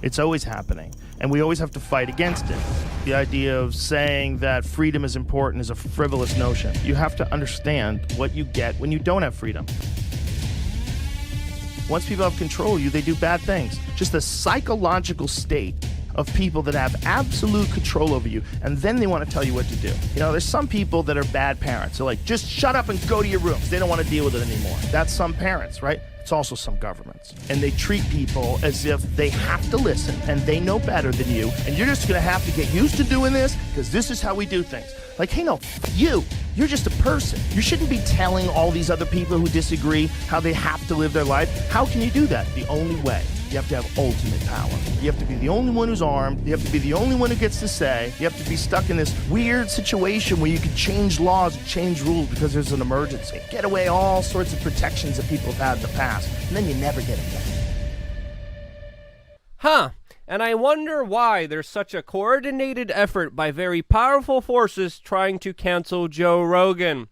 It's always happening, and we always have to fight against it. The idea of saying that freedom is important is a frivolous notion. You have to understand what you get when you don't have freedom. Once people have control of you, they do bad things. Just a psychological state of people that have absolute control over you, and then they want to tell you what to do. You know, there's some people that are bad parents. They're like, just shut up and go to your rooms. They don't want to deal with it anymore. That's some parents, right? It's also some governments. And they treat people as if they have to listen, and they know better than you, and you're just going to have to get used to doing this, because this is how we do things. Like, hey, no, you're just a person. You shouldn't be telling all these other people who disagree how they have to live their life. How can you do that? The only way. You have to have ultimate power. You have to be the only one who's armed. You have to be the only one who gets to say. You have to be stuck in this weird situation where you can change laws and change rules because there's an emergency. Get away all sorts of protections that people have had in the past, and then you never get it back. And I wonder why there's such a coordinated effort by very powerful forces trying to cancel Joe Rogan.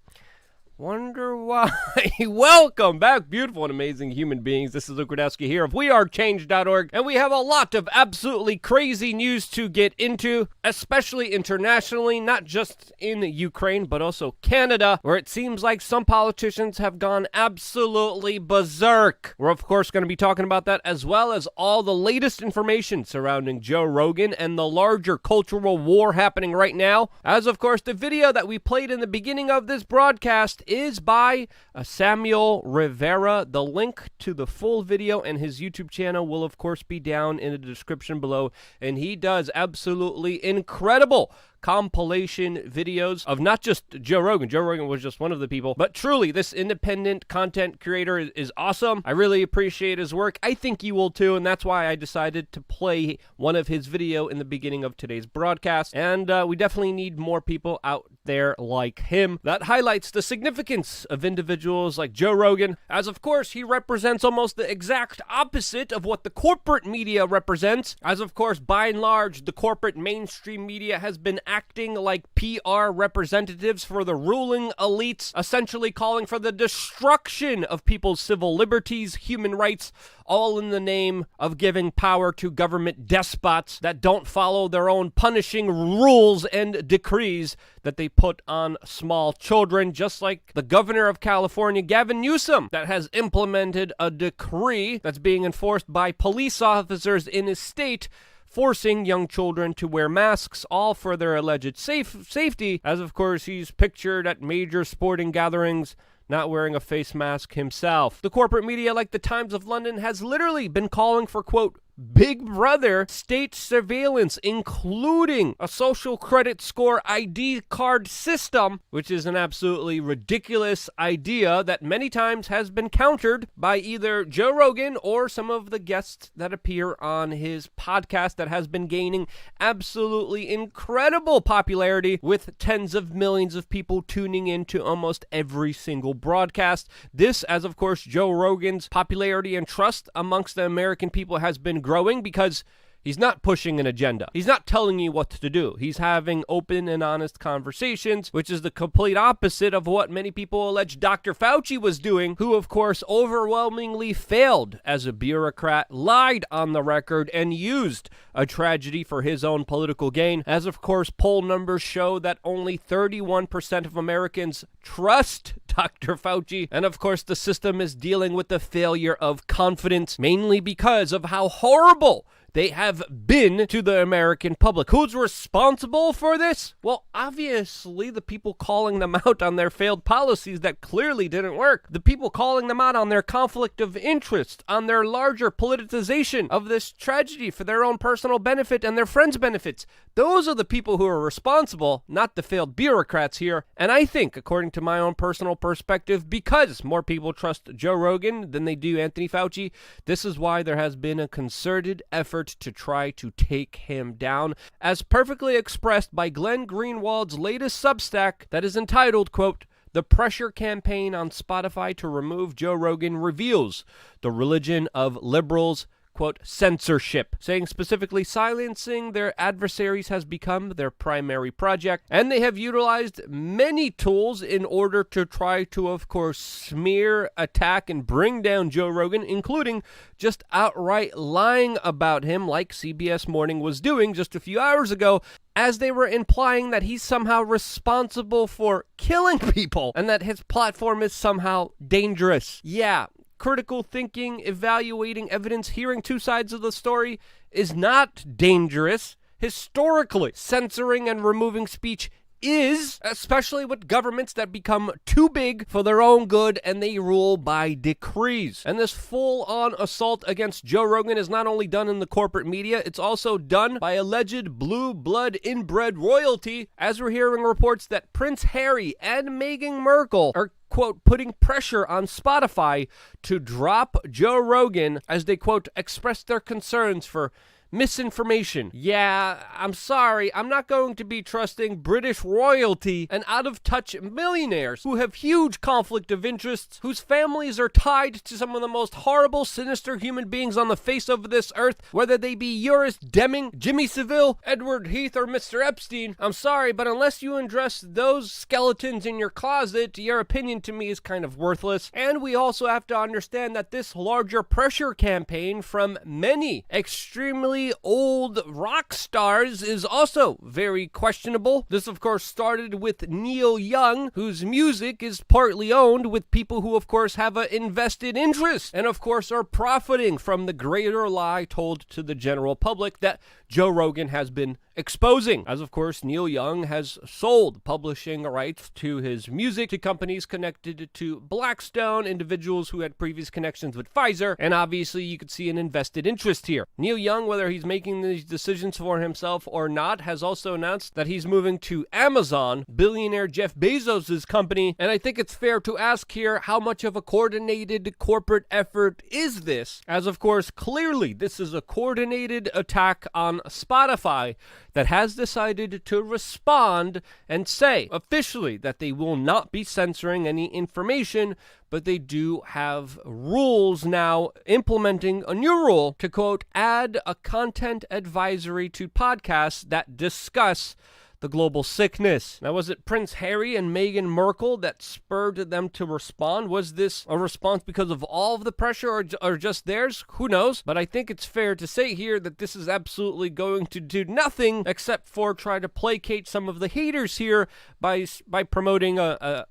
Wonder why. Welcome back, beautiful and amazing human beings. This is Luke Rudowski here of WeAreChange.org, and we have a lot of absolutely crazy news to get into, especially internationally, not just in Ukraine, but also Canada, where it seems like some politicians have gone absolutely berserk. We're, of course, going to be talking about that, as well as all the latest information surrounding Joe Rogan and the larger cultural war happening right now. As, of course, the video that we played in the beginning of this broadcast is by Samuel Rivera. The link to the full video and his YouTube channel will, of course, be down in the description below. And he does absolutely incredible compilation videos of not just Joe Rogan. Joe Rogan was just one of the people, but truly, this independent content creator is awesome. I really appreciate his work. I think you will too, and that's why I decided to play one of his video in the beginning of today's broadcast. And we definitely need more people out there like him that highlights the significance of individuals like Joe Rogan, as of course he represents almost the exact opposite of what the corporate media represents, as of course by and large the corporate mainstream media has been acting like PR representatives for the ruling elites, essentially calling for the destruction of people's civil liberties, human rights, all in the name of giving power to government despots that don't follow their own punishing rules and decrees that they put on small children, just like the governor of California, Gavin Newsom, that has implemented a decree that's being enforced by police officers in his state, forcing young children to wear masks, all for their alleged safety, as of course he's pictured at major sporting gatherings not wearing a face mask himself. The corporate media, like the Times of London, has literally been calling for, quote, Big Brother state surveillance, including a social credit score ID card system, which is an absolutely ridiculous idea that many times has been countered by either Joe Rogan or some of the guests that appear on his podcast that has been gaining absolutely incredible popularity, with tens of millions of people tuning into almost every single broadcast. This, as of course Joe Rogan's popularity and trust amongst the American people has been growing, because he's not pushing an agenda. He's not telling you what to do. He's having open and honest conversations, which is the complete opposite of what many people allege Dr. Fauci was doing, who of course overwhelmingly failed as a bureaucrat, lied on the record, and used a tragedy for his own political gain. As of course poll numbers show that only 31% of Americans trust Dr. Fauci, and of course the system is dealing with the failure of confidence, mainly because of how horrible they have been to the American public. Who's responsible for this? Well, obviously the people calling them out on their failed policies that clearly didn't work. The people calling them out on their conflict of interest, on their larger politicization of this tragedy for their own personal benefit and their friends' benefits. Those are the people who are responsible, not the failed bureaucrats here. And I think, according to my own personal perspective, because more people trust Joe Rogan than they do Anthony Fauci, this is why there has been a concerted effort to try to take him down, as perfectly expressed by Glenn Greenwald's latest Substack that is entitled, quote, The Pressure Campaign on Spotify to Remove Joe Rogan Reveals the Religion of Liberals, quote, censorship, saying specifically silencing their adversaries has become their primary project, and they have utilized many tools in order to try to, of course, smear, attack, and bring down Joe Rogan, including just outright lying about him like CBS Morning was doing just a few hours ago, as they were implying that he's somehow responsible for killing people and that his platform is somehow dangerous. Yeah, critical thinking, evaluating evidence, hearing two sides of the story is not dangerous. Historically, censoring and removing speech is, especially with governments that become too big for their own good and they rule by decrees. And this full-on assault against Joe Rogan is not only done in the corporate media, it's also done by alleged blue blood inbred royalty, as we're hearing reports that Prince Harry and Meghan Markle are, quote, putting pressure on Spotify to drop Joe Rogan as they, quote, express their concerns for misinformation. Yeah, I'm sorry, I'm not going to be trusting British royalty and out-of-touch millionaires who have huge conflict of interests, whose families are tied to some of the most horrible, sinister human beings on the face of this earth, whether they be Eurus Deming, Jimmy Savile, Edward Heath, or Mr. Epstein. I'm sorry, but unless you address those skeletons in your closet, your opinion to me is kind of worthless. And we also have to understand that this larger pressure campaign from many extremely old rock stars is also very questionable. This, of course, started with Neil Young, whose music is partly owned with people who, of course, have an invested interest and, of course, are profiting from the greater lie told to the general public that Joe Rogan has been exposing. As, of course, Neil Young has sold publishing rights to his music to companies connected to Blackstone, individuals who had previous connections with Pfizer, and obviously you could see an invested interest here. Neil Young, whether he's making these decisions for himself or not, has also announced that he's moving to Amazon, billionaire Jeff Bezos' company, and I think it's fair to ask here, how much of a coordinated corporate effort is this? As, of course, clearly this is a coordinated attack on Spotify that has decided to respond and say officially that they will not be censoring any information, but they do have rules now implementing a new rule to, quote, add a content advisory to podcasts that discuss the global sickness. Now, was it Prince Harry and Meghan Markle that spurred them to respond? Was this a response because of all of the pressure or just theirs? Who knows? But I think it's fair to say here that this is absolutely going to do nothing except for try to placate some of the haters here by promoting a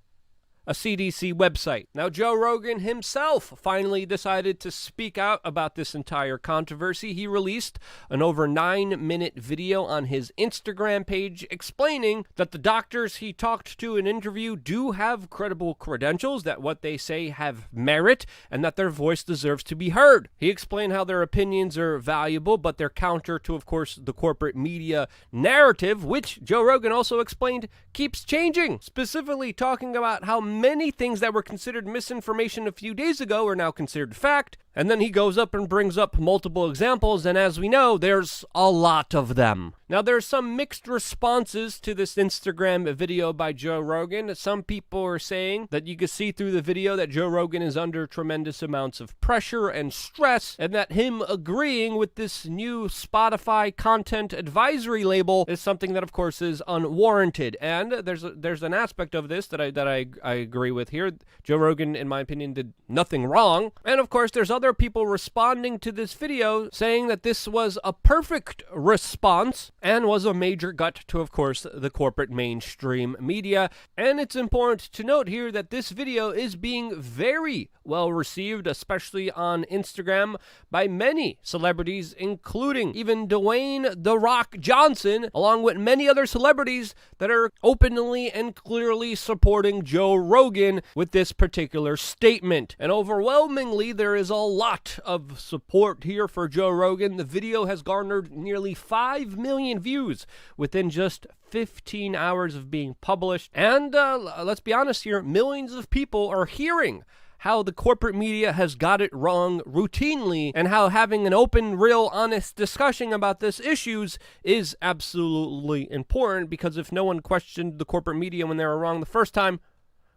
CDC website. Now, Joe Rogan himself finally decided to speak out about this entire controversy. He released an over 9-minute video on his Instagram page explaining that the doctors he talked to in interview do have credible credentials, that what they say have merit, and that their voice deserves to be heard. He explained how their opinions are valuable, but they're counter to, of course, the corporate media narrative, which Joe Rogan also explained keeps changing, specifically talking about how many things that were considered misinformation a few days ago are now considered fact. And then he goes up and brings up multiple examples, and as we know, there's a lot of them. Now, there's some mixed responses to this Instagram video by Joe Rogan. Some people are saying that you can see through the video that Joe Rogan is under tremendous amounts of pressure and stress, and that him agreeing with this new Spotify content advisory label is something that, of course, is unwarranted. And there's an aspect of this that I agree with here. Joe Rogan, in my opinion, did nothing wrong. And, of course, there's other people responding to this video saying that this was a perfect response and was a major gut to, of course, the corporate mainstream media. And it's important to note here that this video is being very well received, especially on Instagram, by many celebrities, including even Dwayne "The Rock" Johnson, along with many other celebrities that are openly and clearly supporting Joe Rogan with this particular statement. And overwhelmingly, there is a lot of support here for Joe Rogan. The video has garnered nearly 5 million views within just 15 hours of being published. And let's be honest here, millions of people are hearing how the corporate media has got it wrong routinely, and how having an open, real, honest discussion about this issues is absolutely important, because if no one questioned the corporate media when they were wrong the first time,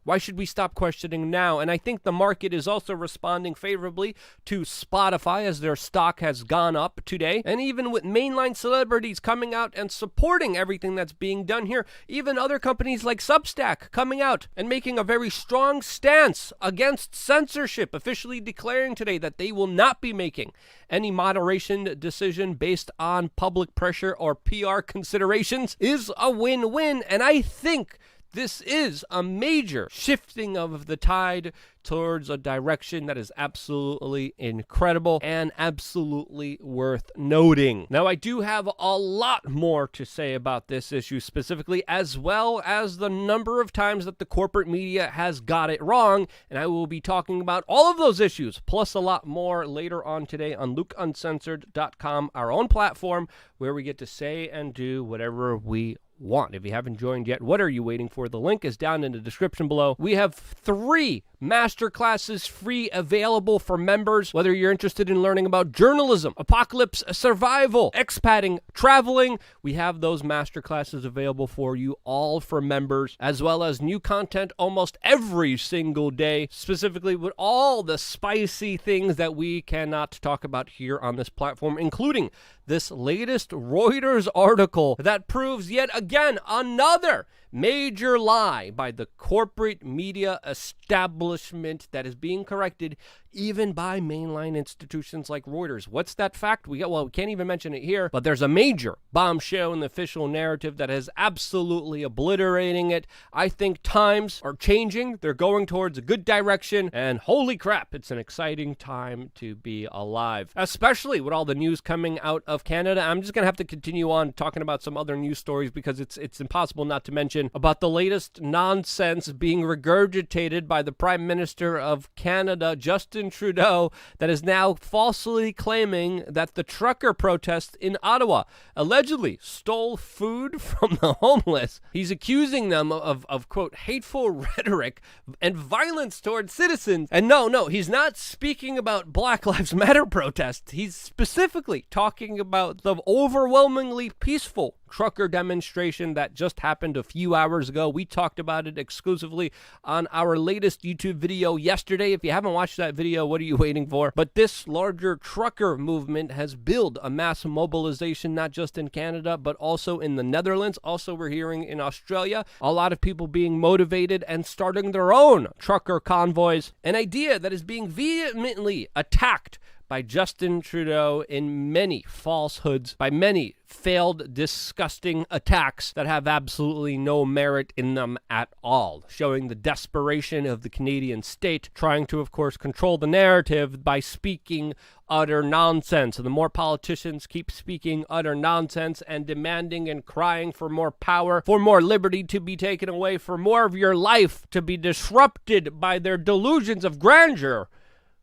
Why should we stop questioning now? And I think the market is also responding favorably to Spotify as their stock has gone up today. And even with mainline celebrities coming out and supporting everything that's being done here, even other companies like Substack coming out and making a very strong stance against censorship, officially declaring today that they will not be making any moderation decision based on public pressure or PR considerations, is a win-win. And I think this is a major shifting of the tide towards a direction that is absolutely incredible and absolutely worth noting. Now, I do have a lot more to say about this issue specifically, as well as the number of times that the corporate media has got it wrong, and I will be talking about all of those issues, plus a lot more later on today on LukeUncensored.com, our own platform, where we get to say and do whatever we want. If you haven't joined yet, what are you waiting for? The link is down in the description below. We have 3 masterclasses free available for members, whether you're interested in learning about journalism, apocalypse survival, expatting, traveling. We have those masterclasses available for you, all for members, as well as new content almost every single day, specifically with all the spicy things that we cannot talk about here on this platform, including this latest Reuters article that proves yet again another major lie by the corporate media establishment that is being corrected even by mainline institutions like Reuters. What's that fact? We can't even mention it here, but there's a major bombshell in the official narrative that is absolutely obliterating it. I think times are changing. They're going towards a good direction, and holy crap, it's an exciting time to be alive, especially with all the news coming out of Canada. I'm just going to have to continue on talking about some other news stories because it's impossible not to mention about the latest nonsense being regurgitated by the Prime Minister of Canada, Justin Trudeau, that is now falsely claiming that the trucker protest in Ottawa allegedly stole food from the homeless. He's accusing them of quote, hateful rhetoric and violence towards citizens. And no, he's not speaking about Black Lives Matter protests. He's specifically talking about the overwhelmingly peaceful trucker demonstration that just happened a few hours ago. We talked about it exclusively on our latest YouTube video yesterday. If you haven't watched that video, what are you waiting for? But this larger trucker movement has built a mass mobilization, not just in Canada, but also in the Netherlands. Also, we're hearing in Australia, a lot of people being motivated and starting their own trucker convoys, an idea that is being vehemently attacked by Justin Trudeau in many falsehoods, by many failed, disgusting attacks that have absolutely no merit in them at all, showing the desperation of the Canadian state, trying to, of course, control the narrative by speaking utter nonsense. And the more politicians keep speaking utter nonsense and demanding and crying for more power, for more liberty to be taken away, for more of your life to be disrupted by their delusions of grandeur,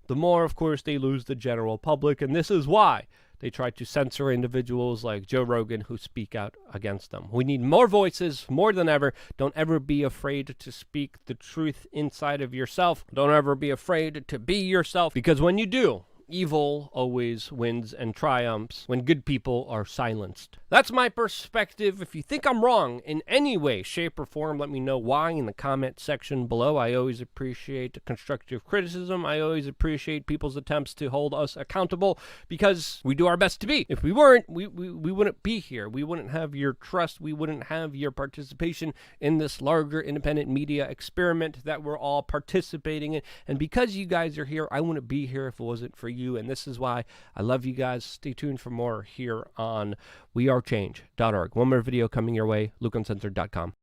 the more, of course, they lose the general public. And this is why they try to censor individuals like Joe Rogan who speak out against them. We need more voices, more than ever. Don't ever be afraid to speak the truth inside of yourself. Don't ever be afraid to be yourself, because when you do, evil always wins and triumphs when good people are silenced. That's my perspective. If you think I'm wrong in any way, shape, or form, let me know why in the comment section below. I always appreciate constructive criticism. I always appreciate people's attempts to hold us accountable, because we do our best to be. If we weren't, we wouldn't be here. We wouldn't have your trust. We wouldn't have your participation in this larger independent media experiment that we're all participating in. And because you guys are here, I wouldn't be here if it wasn't for you. And this is why I love you guys. Stay tuned for more here on WeAreChange.org. One more video coming your way, LukeUncensored.com.